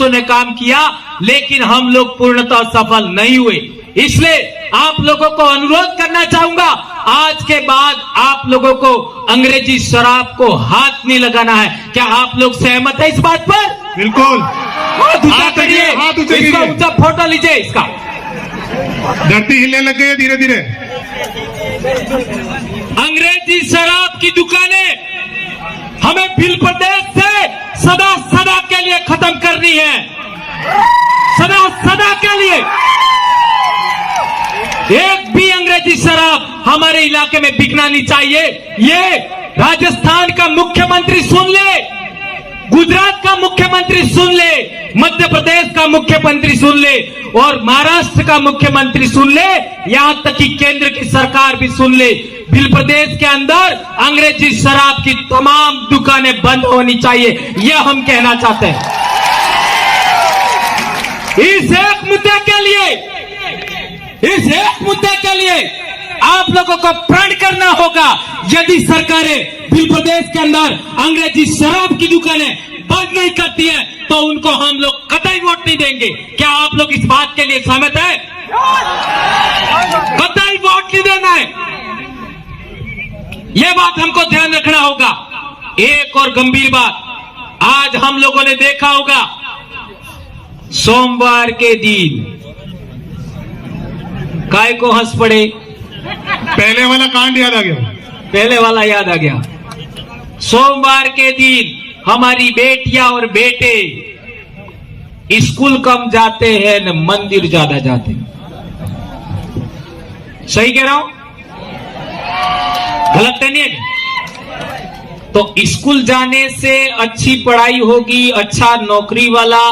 पुरुषों ने काम किया, लेकिन हम लोग पूर्णतः सफल नहीं हुए। इसलिए आप लोगों को अनुरोध करना चाहूंगा, आज के बाद आप लोगों को अंग्रेजी शराब को हाथ नहीं लगाना है। क्या आप लोग सहमत है इस बात पर? बिल्कुल। हाथ ऊंचा करिए, इसका ऊंचा फोटो लीजिए इसका। धरती हिलने लग गई है धीरे धीरे। अंग्रेजी शराब की दुकानें हमें भिल प्रदेश से सदा सदा के लिए खत्म करनी है, सदा सदा के लिए। एक भी अंग्रेजी शराब हमारे इलाके में बिकना नहीं चाहिए। ये राजस्थान का मुख्यमंत्री सुन ले, गुजरात का मुख्यमंत्री सुन ले, मध्य प्रदेश का मुख्यमंत्री सुन ले और महाराष्ट्र का मुख्यमंत्री सुन ले, यहां तक कि केंद्र की सरकार भी सुन ले। भिल प्रदेश के अंदर अंग्रेजी शराब की तमाम दुकानें बंद होनी चाहिए, यह हम कहना चाहते हैं। इस एक मुद्दे के लिए आप लोगों को प्रण करना होगा। यदि सरकारें भिल प्रदेश के अंदर अंग्रेजी शराब की दुकानें बंद नहीं करती हैं, तो उनको हम लोग कतई वोट नहीं देंगे। क्या आप लोग इस बात के लिए सहमत है? कतई वोट नहीं देना है, यह बात हमको ध्यान रखना होगा। एक और गंभीर बात, आज हम लोगों ने देखा होगा सोमवार के दिन काय को हंस पड़े, पहले वाला कांड याद आ गया। पहले वाला याद आ गया। सोमवार के दिन हमारी बेटियां और बेटे स्कूल कम जाते हैं न मंदिर ज्यादा जाते हैं। सही कह रहा हूं? गलत तो नहीं है? तो स्कूल जाने से अच्छी पढ़ाई होगी, अच्छा नौकरी वाला,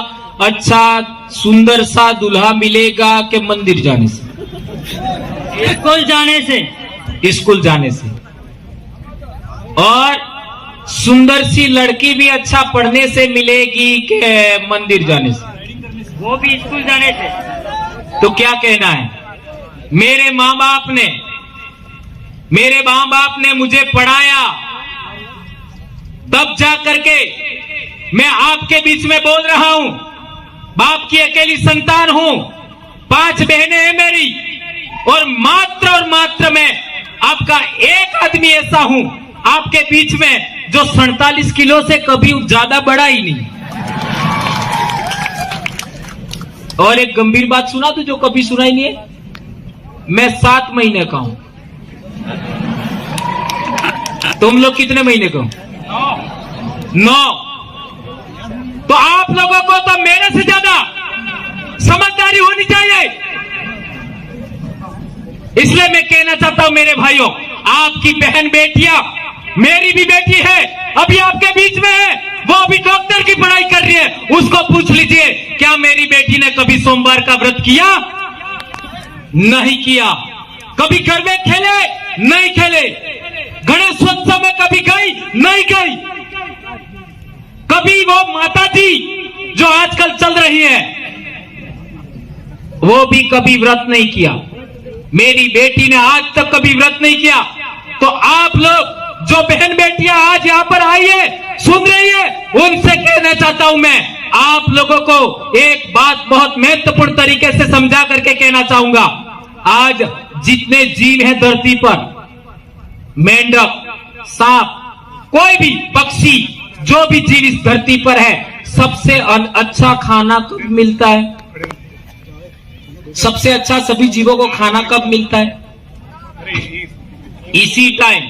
अच्छा सुंदर सा दूल्हा मिलेगा कि मंदिर जाने से? स्कूल जाने से। स्कूल जाने से। और सुंदर सी लड़की भी अच्छा पढ़ने से मिलेगी कि मंदिर जाने से? वो भी स्कूल जाने से। तो क्या कहना है? मेरे माँ बाप ने मुझे पढ़ाया, तब जा करके मैं आपके बीच में बोल रहा हूं। बाप की अकेली संतान हूं, 5 बहनें हैं मेरी, और मात्र मैं आपका एक आदमी ऐसा हूं आपके बीच में जो 47 किलो से कभी ज्यादा बड़ा ही नहीं। और एक गंभीर बात सुना तो जो कभी सुना ही नहीं है, मैं 7 महीने का हूं। तुम लोग कितने महीने का हो? 9। तो आप लोगों को तो मेरे से ज्यादा समझदारी होनी चाहिए। इसलिए मैं कहना चाहता हूं मेरे भाइयों, आपकी बहन बेटियां, मेरी भी बेटी है अभी आपके बीच में है, वो अभी डॉक्टर की पढ़ाई कर रही है। उसको पूछ लीजिए, क्या मेरी बेटी ने कभी सोमवार का व्रत किया? नहीं किया। कभी घर में खेले? नहीं खेले। गणेशोत्सव में कभी गई? नहीं गई। कभी वो माता जी जो आजकल चल रही है, वो भी कभी व्रत नहीं किया। मेरी बेटी ने आज तक कभी व्रत नहीं किया। तो आप लोग जो बहन बेटियां आज यहां पर आई है, सुन रही है, उनसे कहना चाहता हूं मैं, आप लोगों को एक बात बहुत महत्वपूर्ण तरीके से समझा करके कहना चाहूंगा। आज जितने जीव हैं धरती पर, मेंढक, सांप, कोई भी पक्षी, जो भी जीव इस धरती पर है, सबसे अच्छा खाना कब मिलता है? सबसे अच्छा सभी जीवों को खाना कब मिलता है? इसी टाइम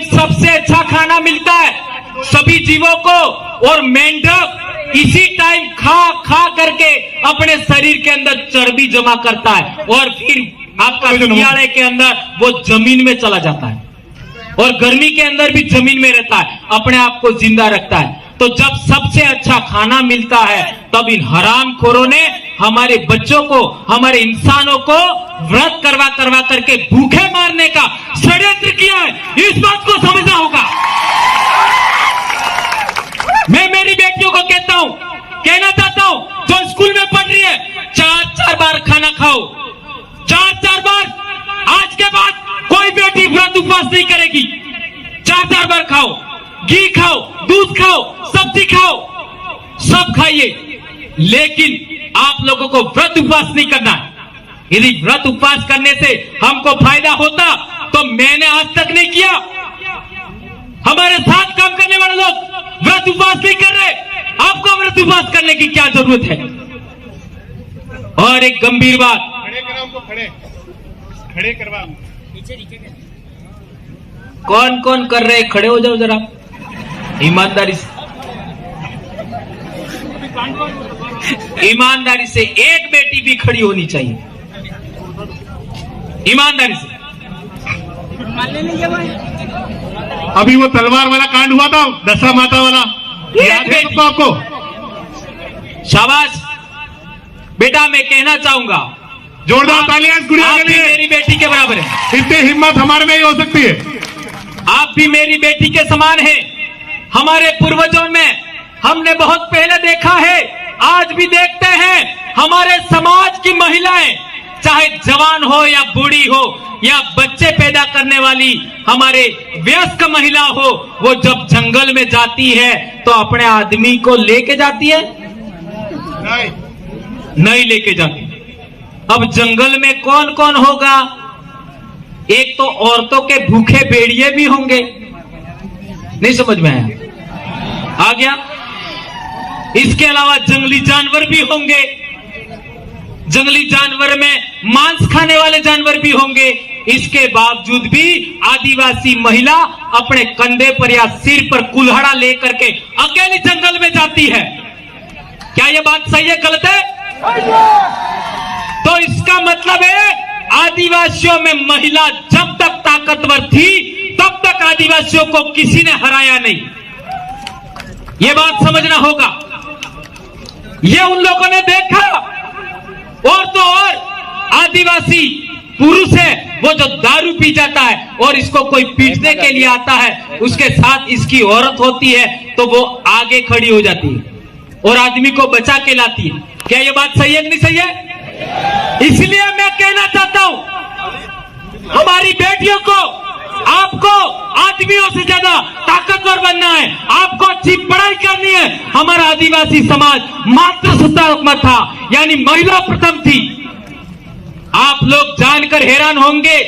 सबसे अच्छा खाना मिलता है सभी जीवों को। और मेंढक इसी टाइम खा करके अपने शरीर के अंदर चर्बी जमा करता है और फिर आपका दुनियाड़े के अंदर वो जमीन में चला जाता है और गर्मी के अंदर भी जमीन में रहता है, अपने आप को जिंदा रखता है। तो जब सबसे अच्छा खाना मिलता है, तब इन हरामखोरों ने हमारे बच्चों को, हमारे इंसानों को व्रत करवा करके भूखे मारने का षड्यंत्र किया है। इस बात को समझना होगा। मैं मेरी बेटियों को कहना चाहता हूं, जो स्कूल में पढ़ रही है, 4-4 बार खाना खाओ, 4-4 बार। आज के बाद कोई बेटी व्रत उपवास नहीं करेगी। 4-4 बार खाओ, घी खाओ, दूध खाओ, सब्जी खाओ, सब खाइए, लेकिन आप लोगों को व्रत उपवास नहीं करना है। यदि व्रत उपवास करने से हमको फायदा होता तो मैंने आज तक नहीं किया। हमारे साथ काम करने वाले लोग व्रत उपवास नहीं कर रहे, आपको व्रत उपवास करने की क्या जरूरत है? और एक गंभीर बात, खड़े करा उनको, खड़े करवा। कौन कौन कर रहे, खड़े हो जाओ जरा ईमानदारी से। ईमानदारी से एक बेटी भी खड़ी होनी चाहिए, ईमानदारी से। अभी वो तलवार वाला कांड हुआ था, दशा माता वाला, याद है सबको आपको? शाबाश बेटा, मैं कहना चाहूंगा जोरदार तालियां इस गुड़िया आप के भी लिए। मेरी बेटी के बराबर है। इतनी हिम्मत हमारे में ही हो सकती है। आप भी मेरी बेटी के समान हैं। हमारे पूर्वजों में हमने बहुत पहले देखा है, आज भी देखते हैं, हमारे समाज की महिलाएं, चाहे जवान हो या बूढ़ी हो या बच्चे पैदा करने वाली हमारे वयस्क महिला हो, वो जब जंगल में जाती है तो अपने आदमी को लेके जाती है? नहीं लेके जाती। अब जंगल में कौन कौन होगा? एक तो औरतों के भूखे भेड़िए भी होंगे, नहीं समझ में आया? आ गया? इसके अलावा जंगली जानवर भी होंगे, जंगली जानवर में मांस खाने वाले जानवर भी होंगे। इसके बावजूद भी आदिवासी महिला अपने कंधे पर या सिर पर कुल्हाड़ा लेकर के अकेली जंगल में जाती है। क्या यह बात सही है, गलत है? तो इसका मतलब है आदिवासियों में महिला जब तक ताकतवर थी तब तक आदिवासियों को किसी ने हराया नहीं। यह बात समझना होगा। यह उन लोगों ने देखा। और तो और आदिवासी पुरुष है वो जो दारू पी जाता है और इसको कोई पीटने के लिए आता है, उसके साथ इसकी औरत होती है तो वो आगे खड़ी हो जाती है और आदमी को बचा के लाती है। क्या ये बात सही है कि नहीं सही है? इसलिए मैं कहना चाहता हूं हमारी बेटियों को, आपको आदमियों से ज्यादा ताकतवर बनना है, आपको अच्छी पढ़ाई करनी है। हमारा आदिवासी समाज मातृसत्तात्मक था, यानी महिला प्रथम थी। आप लोग जानकर हैरान होंगे,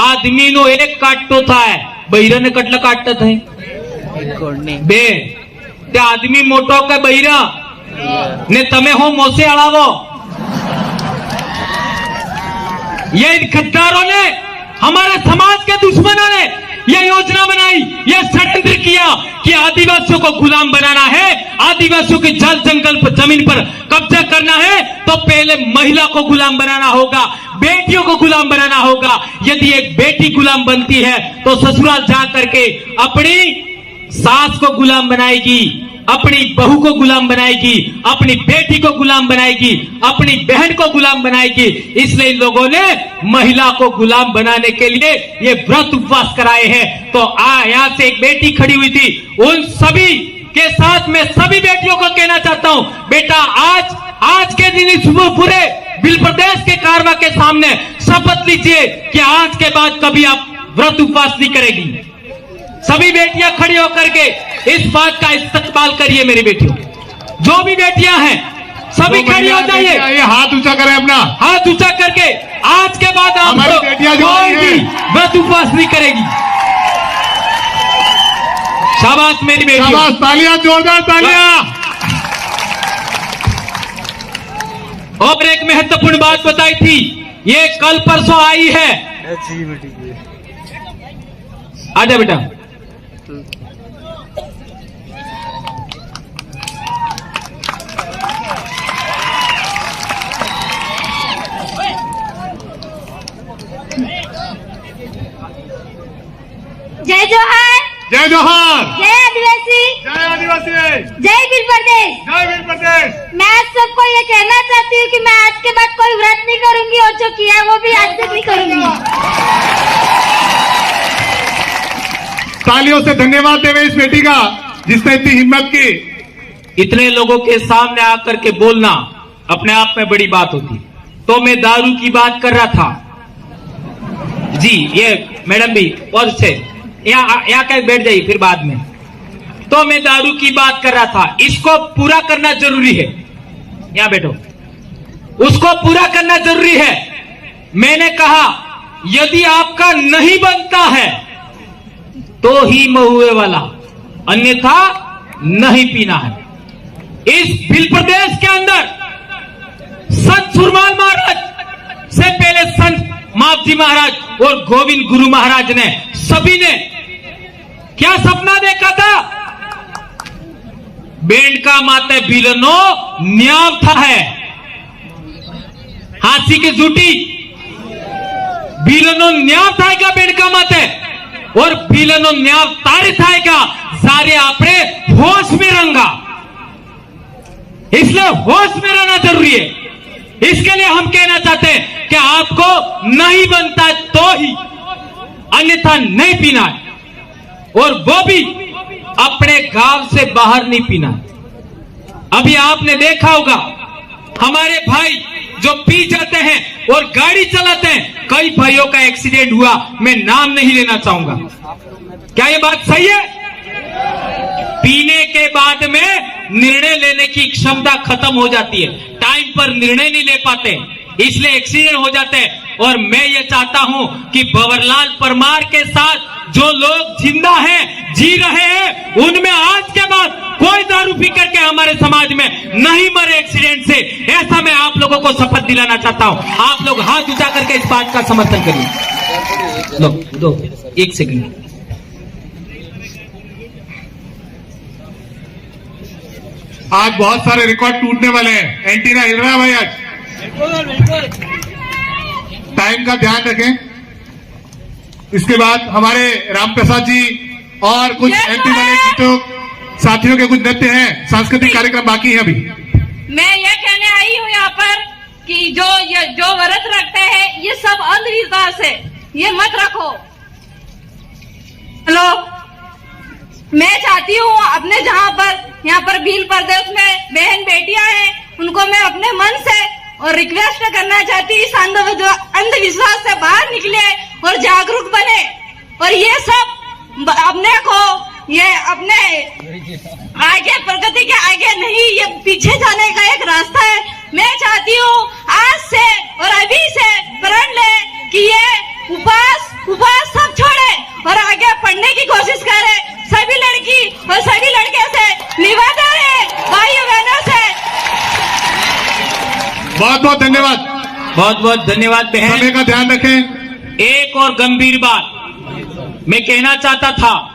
आदमी नो एक काटतो था, बहिरा ने कटला काटता था बे ते आदमी मोटो के बहिरा ने तमे हो मोसे अड़ावो। ये इन गद्दारों ने, हमारे समाज के दुश्मनों ने यह योजना बनाई, यह षड्यंत्र किया कि आदिवासियों को गुलाम बनाना है, आदिवासियों के जल जंगल पर जमीन पर कब्जा करना है तो पहले महिला को गुलाम बनाना होगा, बेटियों को गुलाम बनाना होगा। यदि एक बेटी गुलाम बनती है तो ससुराल जा करके अपनी सास को गुलाम बनाएगी, अपनी बहू को गुलाम बनाएगी, अपनी बेटी को गुलाम बनाएगी, अपनी बहन को गुलाम बनाएगी। इसलिए इन लोगों ने महिला को गुलाम बनाने के लिए ये व्रत उपवास कराए हैं। तो यहां से एक बेटी खड़ी हुई थी, उन सभी के साथ मैं सभी बेटियों को कहना चाहता हूं, बेटा आज के दिन इस पूरे बिल प्रदेश के कारवा के सामने शपथ लीजिए कि आज के बाद कभी आप व्रत उपवास नहीं करेगी। सभी बेटियां खड़ी होकर के इस बात का इस्तकबाल करिए। मेरी बेटियों, जो भी बेटियां हैं सभी खड़ी हो जाइए। ये हाथ ऊंचा करें, अपना हाथ ऊंचा करके आज के बाद आप हमारी बेटियां जो कोई आई हैं, भी व्रत उपवास नहीं करेगी। शाबाश मेरी बेटियों। शाबाश, तालियां, जोरदार तालियां। और एक महत्वपूर्ण बात बताई थी, ये कल परसों आई है। आजा बेटा। जय जोहार, जय जोहार, जय आदिवासी, जय आदिवासी, जय वीर प्रदेश। जय वीर प्रदेश। मैं आप सबको ये कहना चाहती हूँ कि मैं आज के बाद कोई व्रत नहीं करूंगी और जो किया वो भी आज तक नहीं करूंगी। तालियों से धन्यवाद देवे इस बेटी का जिसने इतनी हिम्मत की। इतने लोगों के सामने आकर के बोलना अपने आप में बड़ी बात होती। तो मैं दारू की बात कर रहा था जी। ये मैडम भी और से यहाँ क्या बैठ जाइए, फिर बाद में तो मैं दारू की बात कर रहा था। इसको पूरा करना जरूरी है, यहां बैठो, उसको पूरा करना जरूरी है। मैंने कहा यदि आपका नहीं बनता है तो ही महुए वाला, अन्यथा नहीं पीना है। इस भिल प्रदेश के अंदर संत सुरमाल महाराज से पहले संत मापजी महाराज और गोविंद गुरु महाराज ने, सभी ने क्या सपना देखा था? बेंड का माते बिलनो न्याव था है, हाथी की जूटी बिलनो न्याव थाएगा बेंड का माते, और बिलनो न्याव तारे थाएगा सारे आपने होश में रंगा। इसलिए होश में रहना जरूरी है। इसके लिए हम कहना चाहते हैं कि आपको नहीं बनता तो ही, अन्यथा नहीं पीना है, और वो भी अपने गांव से बाहर नहीं पीना है। अभी आपने देखा होगा हमारे भाई जो पी जाते हैं और गाड़ी चलाते हैं, कई भाइयों का एक्सीडेंट हुआ, मैं नाम नहीं लेना चाहूंगा। क्या ये बात सही है? पीने के बाद में निर्णय लेने की क्षमता खत्म हो जाती है, टाइम पर निर्णय नहीं ले पाते, इसलिए एक्सीडेंट हो जाते हैं। और मैं ये चाहता हूं कि भंवरलाल परमार के साथ जो लोग जिंदा हैं, जी रहे हैं, उनमें आज के बाद कोई दारू पी करके हमारे समाज में नहीं मरे एक्सीडेंट से, ऐसा मैं आप लोगों को शपथ दिलाना चाहता हूं। आप लोग हाथ उठा करके इस बात का समर्थन करिए। लो दो एक सेकंड। आज बहुत सारे रिकॉर्ड टूटने वाले हैं, एंटीना हिल रहा है भाई। आज टाइम का ध्यान रखें। इसके बाद हमारे रामप्रसाद जी और कुछ एमपी वाले गीतों साथियों के कुछ नृत्य हैं, सांस्कृतिक कार्यक्रम बाकी है अभी। मैं ये कहने आई हूँ यहाँ पर कि जो व्रत रखते हैं ये सब अंधविश्वास है, ये मत रखो। हेलो, मैं चाहती हूँ अपने जहाँ पर यहाँ पर भील प्रदेश में बहन बेटियां हैं, उनको मैं अपने मन से और रिक्वेस्ट करना चाहती हूँ, इस अंधविश्वास से बाहर निकले और जागरूक बने, और ये सब अपने को, ये अपने आगे प्रगति के आगे नहीं, ये पीछे जाने का एक रास्ता है। मैं चाहती हूँ आज से और अभी से प्रण ले कि ये उपवास सब छोड़े और आगे पढ़ने की कोशिश करे। सभी लड़की और सभी लड़के से निवेदन है, भाइयों बहनों से। बहुत बहुत धन्यवाद, बहुत बहुत धन्यवाद बहन। समय का ध्यान रखें। एक और गंभीर बात मैं कहना चाहता था,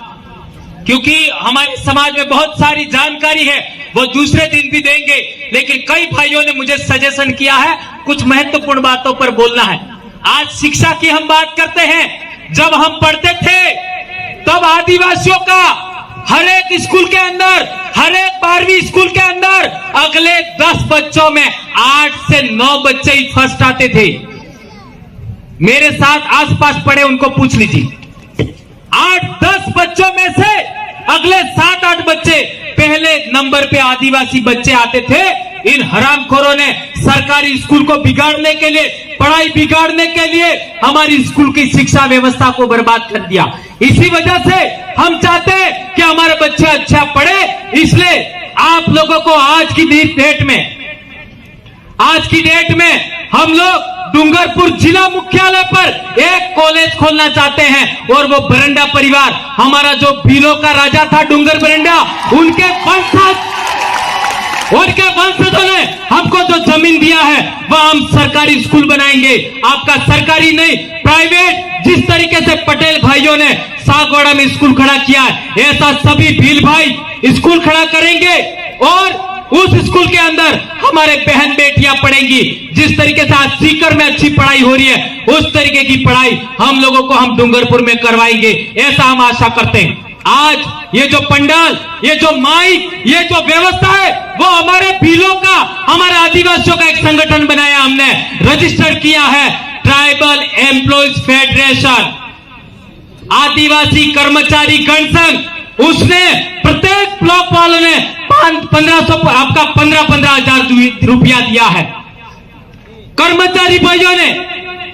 क्योंकि हमारे समाज में बहुत सारी जानकारी है, वो दूसरे दिन भी देंगे, लेकिन कई भाइयों ने मुझे सजेशन किया है कुछ महत्वपूर्ण बातों पर बोलना है। आज शिक्षा की हम बात करते हैं। जब हम पढ़ते थे तब आदिवासियों का हर एक स्कूल के अंदर, हर एक 12वीं स्कूल के अंदर अगले 10 बच्चों में 8 से 9 बच्चे ही फर्स्ट आते थे। मेरे साथ आसपास पढ़े उनको पूछ लीजिए, 8-10 बच्चों में से अगले 7-8 बच्चे पहले नंबर पे आदिवासी बच्चे आते थे। इन हरामखोरों ने सरकारी स्कूल को बिगाड़ने के लिए, पढ़ाई बिगाड़ने के लिए हमारी स्कूल की शिक्षा व्यवस्था को बर्बाद कर दिया। इसी वजह से हम चाहते हैं कि हमारे बच्चे अच्छा पढ़े। इसलिए आप लोगों को आज की डेट में हम लोग डूंगरपुर जिला मुख्यालय पर एक कॉलेज खोलना चाहते हैं, और वो बरंडा परिवार, हमारा जो भीलों का राजा था डूंगर बरंडा, उनके वंशजों ने हमको जो जमीन दिया है वह हम सरकारी स्कूल बनाएंगे। आपका सरकारी नहीं, प्राइवेट, जिस तरीके से पटेल भाइयों ने सागवाड़ा में स्कूल खड़ा किया है, ऐसा सभी भील भाई स्कूल खड़ा करेंगे, और उस स्कूल के अंदर हमारे बहन बेटियां पढ़ेंगी। जिस तरीके से आज सीकर में अच्छी पढ़ाई हो रही है, उस तरीके की पढ़ाई हम लोगों को हम डूंगरपुर में करवाएंगे, ऐसा हम आशा करते हैं। आज ये जो पंडाल, ये जो माइक, ये जो व्यवस्था है, वो हमारे भीलों का, हमारे आदिवासियों का एक संगठन बनाया, हमने रजिस्टर किया है, ट्राइबल एम्प्लॉयज फेडरेशन, आदिवासी कर्मचारी गण संघ। उसने प्रत्येक ब्लॉक वालों ने 15,000 रुपया दिया है। कर्मचारी भाइयों ने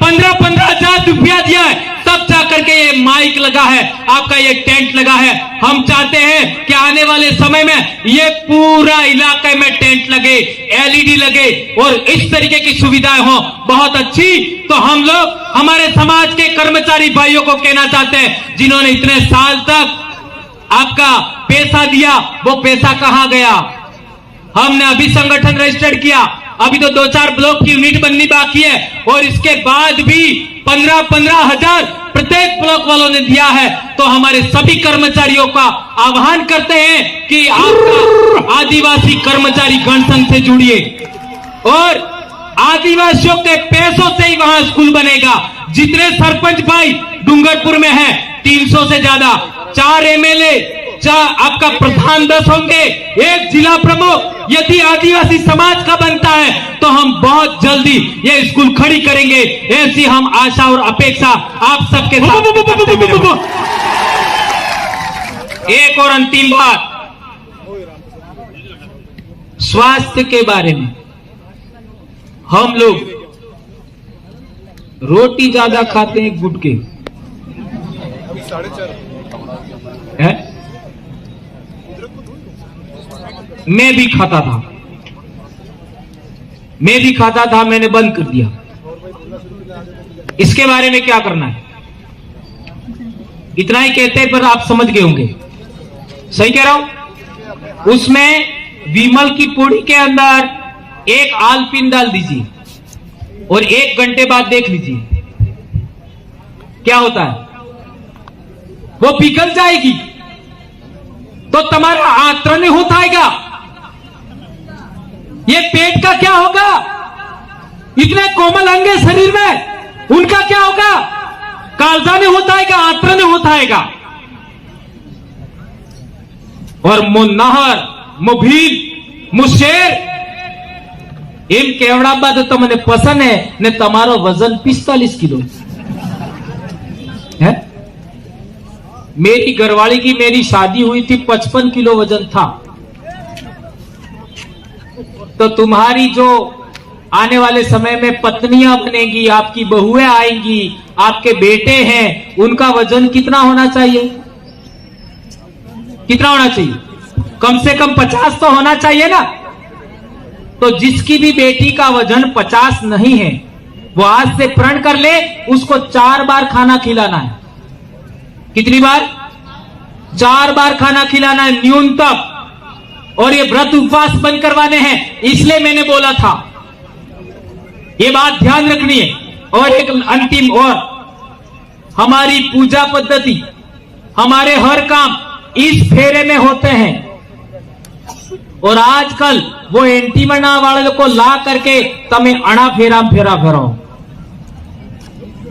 15-15 हजार रुपया दिया है, तब जाकर के ये माइक लगा है, आपका ये टेंट लगा है। हम चाहते हैं कि आने वाले समय में ये पूरा इलाके में टेंट लगे, एलईडी लगे और इस तरीके की सुविधाएं हो बहुत अच्छी। तो हम लोग हमारे समाज के कर्मचारी भाइयों को कहना चाहते हैं, जिन्होंने इतने साल तक आपका पैसा दिया, वो पैसा कहां गया? हमने अभी संगठन रजिस्टर्ड किया, अभी तो 2-4 ब्लॉक की यूनिट बननी बाकी है और इसके बाद भी 15-15 हजार प्रत्येक ब्लॉक वालों ने दिया है। तो हमारे सभी कर्मचारियों का आह्वान करते हैं कि आपका आदिवासी कर्मचारी गण संघ से जुड़िए और आदिवासियों के पैसों से ही वहां स्कूल बनेगा। जितने सरपंच भाई डूंगरपुर में है 300 से ज्यादा, 4 एमएलए, आपका प्रधान 10 होंगे, 1 जिला प्रमुख यदि आदिवासी समाज का बनता है तो हम बहुत जल्दी ये स्कूल खड़ी करेंगे। ऐसी हम आशा और अपेक्षा आप सबके साथ करते हैं। एक और अंतिम बात, स्वास्थ्य के बारे में। हम लोग रोटी ज्यादा खाते हैं, गुटके है? मैं भी खाता था, मैंने बंद कर दिया। इसके बारे में क्या करना है? इतना ही कहते हैं, पर आप समझ गए होंगे, सही कह रहा हूं। उसमें विमल की पूड़ी के अंदर 1 आलपिन डाल दीजिए और 1 घंटे बाद देख लीजिए क्या होता है। वो पिघल जाएगी तो तुम्हारा आंतरण होताएगा। ये पेट का क्या होगा? इतने कोमल अंग है शरीर में, उनका क्या होगा? कालजा ने होताएगा, आंतरण ने होताएगा। और मो नहर, मो भील, मो शेर एम केवड़ा बात तो मैंने पसंद है ने तमारो वजन 45 किलो है। मेरी घरवाली की मेरी शादी हुई थी, 55 किलो वजन था। तो तुम्हारी जो आने वाले समय में पत्नियां बनेगी, आपकी बहुएं आएंगी, आपके बेटे हैं, उनका वजन कितना होना चाहिए? कितना होना चाहिए? कम से कम 50 तो होना चाहिए ना। तो जिसकी भी बेटी का वजन 50 नहीं है, वो आज से प्रण कर ले, उसको 4 बार खाना खिलाना है। कितनी बार? 4 बार खाना खिलाना है न्यूनतम। और ये व्रत उपवास बंद करवाने हैं, इसलिए मैंने बोला था, ये बात ध्यान रखनी है। और एक अंतिम, और हमारी पूजा पद्धति, हमारे हर काम इस फेरे में होते हैं। और आजकल वो एंटीमना वाले को ला करके तमें अणा फेरा फेरो,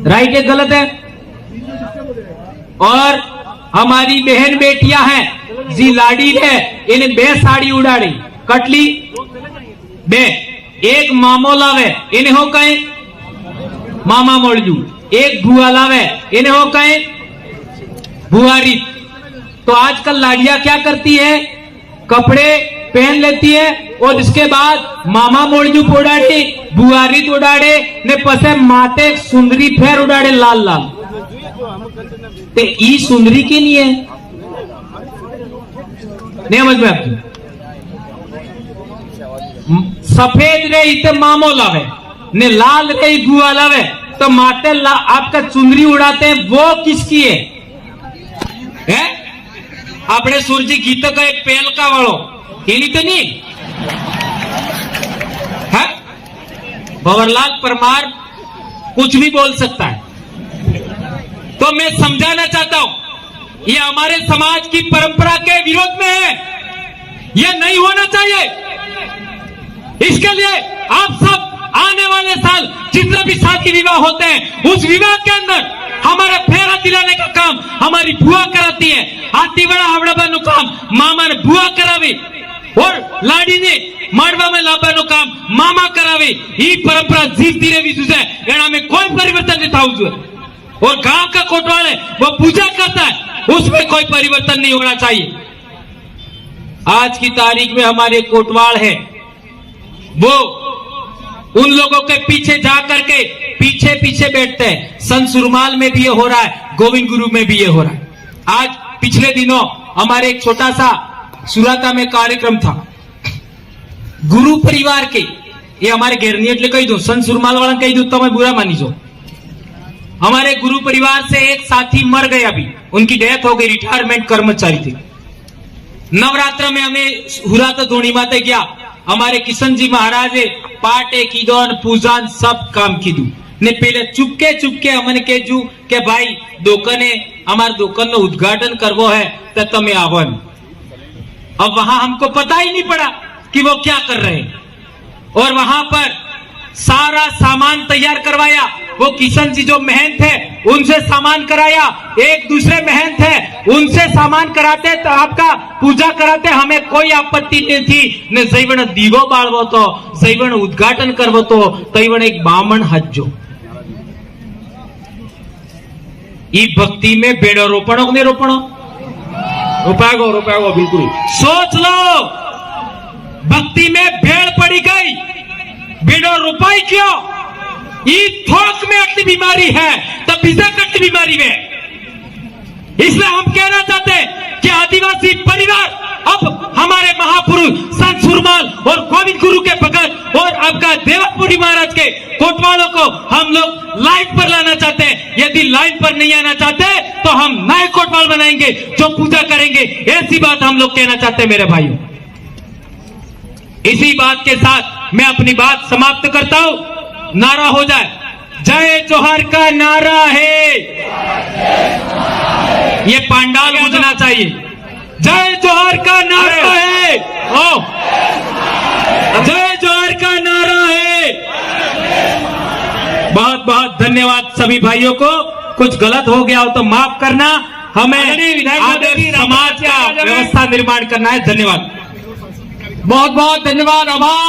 राइट है गलत है? और हमारी बहन बेटियां हैं, जी लाडी है, इन्हें 2 साड़ी उड़ाड़ी कटली, 2 एक मामो लावे, इन्हें हो कहे मामा मोड़जू, एक भुआ लावे, इन्हें हो कहे भुआरी। तो आजकल लाडियां क्या करती है? कपड़े पहन लेती है और इसके बाद मामा मोड़जू उड़ाड़े, बुआरी उड़ाड़े ने पसे माते सुंदरी फेर उड़ाड़े लाल लाल। ते ई सुंदरी की नहीं है, नहीं समझ में आपकी? सफेद रे इते मामो लावे ने लाल रे बुआ लावे, तो माते आपका चुंदरी उड़ाते हैं, वो किसकी है? अपने सूरजी गीत का एक पेल का वालों एनी तो नहीं है? भंवरलाल परमार कुछ भी बोल सकता है। तो मैं समझाना चाहता हूं, ये हमारे समाज की परंपरा के विरोध में है, ये नहीं होना चाहिए। इसके लिए आप सब आने वाले साल जितने भी शादी विवाह होते हैं, उस विवाह के अंदर हमारा फेरा दिलाने का काम हमारी बुआ कराती है। हाथी बड़ा हवड़ाबानु काम मामा ने बुआ करावी और लाडी ने माड़वा में लाबानु काम मामा करावे। ये परंपरा जीवती रही है, एना में कोई परिवर्तन नहीं था। और गांव का कोटवाल है, वो पूजा करता है, उसमें कोई परिवर्तन नहीं होना चाहिए। आज की तारीख में हमारे कोटवाल है, वो उन लोगों के पीछे जा करके पीछे पीछे बैठते हैं। संत सुरमाल में भी ये हो रहा है, गोविंद गुरु में भी ये हो रहा है। आज पिछले दिनों हमारे एक छोटा सा सुराता में कार्यक्रम था, गुरु परिवार के, ये हमारे घेरनी एटले कही दो, संत सुरमाल वाला कही दो तो मैं बुरा मानी जो। हमारे गुरु परिवार से एक साथी मर गए, अभी उनकी डेथ हो गई, रिटायरमेंट कर्मचारी थे। नवरात्र में हमें हुराता धोनी माते गया, हमारे किशन जी महाराजे पाटे कीदोन पूजान सब काम कीधु ने पहले चुपके चुपके हमने केजू के भाई दुकाने हमारे दुकान नो उद्घाटन करवो है तो तमे आवो। अब वहां हमको पता ही नहीं पड़ा कि वो क्या कर रहे हैं, और वहां पर सारा सामान तैयार करवाया। वो किशन जी जो महंत है उनसे सामान कराया, एक दूसरे महंत है उनसे सामान कराते तो आपका पूजा कराते, हमें कोई आपत्ति नहीं थी ने जैवण दीवो बाळवो तो जैवण उद्घाटन करवो तो तैवण एक बामण हज्जो। ई भक्ति में बेड़ो रोपणो ने रोपणो रुपया बिल्कुल सोच लो, भक्ति में भेड़ पड़ी गई, बेड़ो रुपाई क्यों? ये थोक में अटली बीमारी है तब बिजक अटली बीमारी में। इसलिए हम कहना चाहते हैं कि आदिवासी परिवार अब हमारे महापुरुष संत सुरमाल और गोविंद गुरु के भगत और आपका देवपुरी महाराज के कोटवालों को हम लोग लाइन पर लाना चाहते हैं। यदि लाइन पर नहीं आना चाहते तो हम नए कोटवाल बनाएंगे जो पूजा करेंगे, ऐसी बात हम लोग कहना चाहते हैं मेरे भाइयों। इसी बात के साथ मैं अपनी बात समाप्त करता हूं। नारा हो जाए, जय जोहार का नारा है, ये पांडाल गूंजना चाहिए। जय जोहार का नारा है, ओ जय जोहार का नारा है। बहुत बहुत धन्यवाद सभी भाइयों को। कुछ गलत हो गया हो तो माफ करना, हमें आदर्श समाज का व्यवस्था निर्माण करना है। धन्यवाद, बहुत बहुत धन्यवाद, आभार।